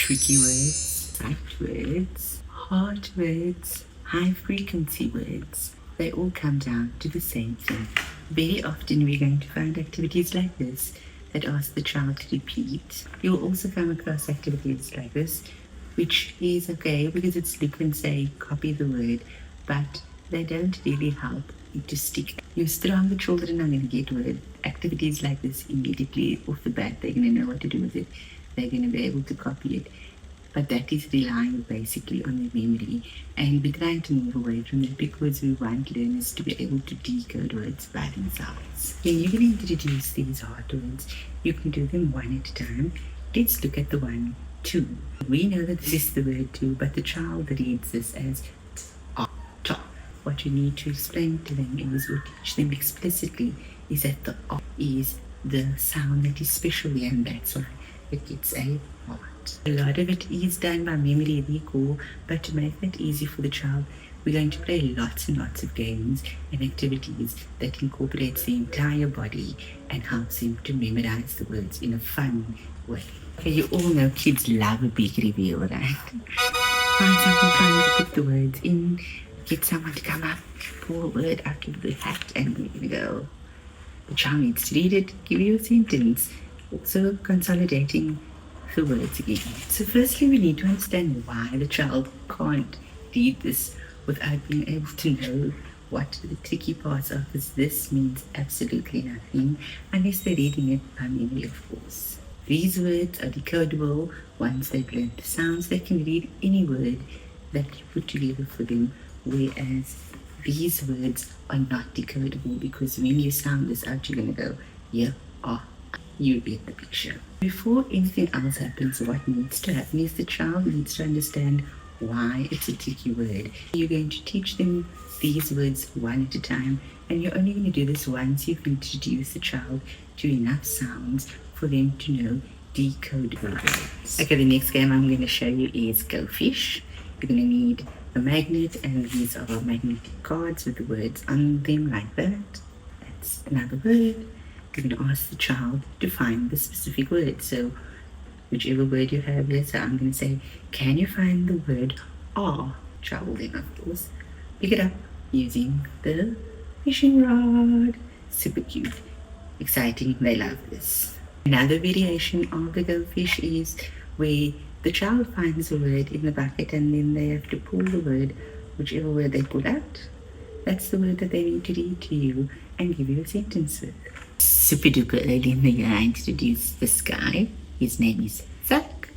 tricky words, sight words, hard words, high frequency words. They all come down to the same thing. Very often we're going to find activities like this that ask the child to repeat. You'll also come across activities like this, which is okay because it's look and say, copy the word, but they don't really help it to stick. Your stronger children are going to get word activities like this immediately off the bat. They're going to know what to do with it. They're going to be able to copy it. But that is relying basically on their memory. And we're trying to move away from it because we want learners to be able to decode words by themselves. When you're going to introduce these hard words, you can do them one at a time. Let's look at the one, two. We know that this is the word two, but the child reads this as ta. What you need to explain to them is, or teach them explicitly, is that the is the sound that is special, and that's why it gets a heart. A lot of it is done by memory recall, but to make that easy for the child, we're going to play lots and lots of games and activities that incorporates the entire body and helps them to memorize the words in a fun way. Okay, you all know kids love a big reveal, right? Find something fun to put the words in, get someone to come up, pull a word out of the hat, and we're going to go. The child needs to read it, give you a sentence, also consolidating the words again. So firstly, we need to understand why the child can't read this without being able to know what the tricky parts are, because this means absolutely nothing unless they're reading it by memory, of course. These words are decodable once they've learned the sounds. They can read any word that you put together for them, whereas these words are not decodable because when you sound this out, you're going to go, yeah, you get the picture. Before anything else happens, what needs to happen is the child needs to understand why it's a tricky word. You're going to teach them these words one at a time, and you're only going to do this once you've introduced the child to enough sounds for them to know decodable words. Okay, the next game I'm going to show you is Go Fish. You're going to need a magnet, and these are magnetic cards with the words on them like that. That's another word. You're going to ask the child to find the specific word. So whichever word you have here, so I'm going to say, can you find the word are? Child will then, of course, pick it up using the fishing rod. Super cute. Exciting. They love this. Another variation of the Go Fish is where the child finds a word in the bucket and then they have to pull the word, whichever word they pull out. That's the word that they need to read to you and give you a sentence with. Super duper early in the year, I introduced this guy. His name is Zach,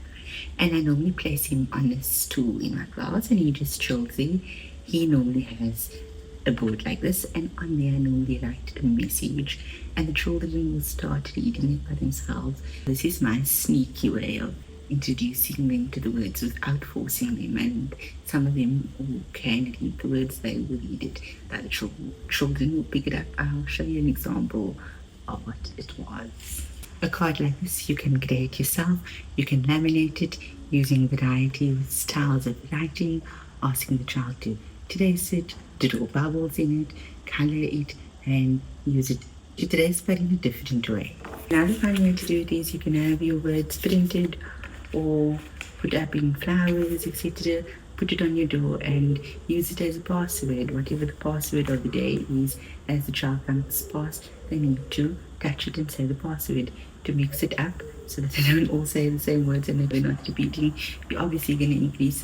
and I normally place him on a stool in my class and he just chills there. He normally has a board like this, and on there I normally write a message and the children will start reading it by themselves. This is my sneaky way of introducing them to the words without forcing them, and some of them who can read the words, they will read it. The other children will pick it up. I'll show you an example of what it was. A card like this you can create yourself. You can laminate it using a variety of styles of writing, asking the child to trace it, to draw bubbles in it, color it, and use it to trace but in a different way. Another fun way to do it is you can have your words printed or put up in flowers, etc. Put it on your door and use it as a password. Whatever the password of the day is, as the child comes past, they need to touch it and say the password to mix it up so that they don't all say the same words and they're not repeating. You're obviously going to increase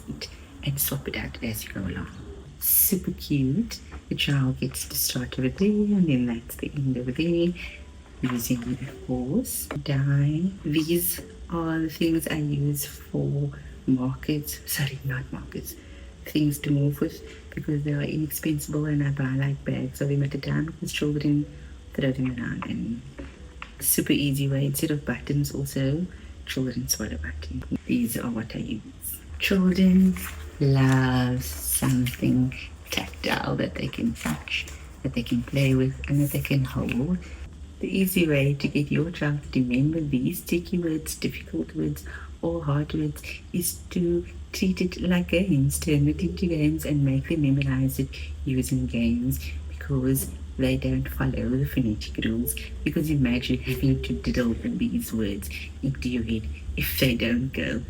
it and swap it out as you go along. Super cute. The child gets to start over there and then that's the end over there. Using a horse, die. These are the things I use for things to move with because they are inexpensive and I buy like bags of them at a time because children throw them around. And super easy way, instead of buttons also, children swallow buttons. These are what I use. Children love something tactile that they can touch, that they can play with and that they can hold. The easy way to get your child to remember these tricky words, difficult words, or hard words is to treat it like games, turn it into games and make them memorize it using games, because They don't follow the phonetic rules because imagine having to diddle these words into your head if they don't go.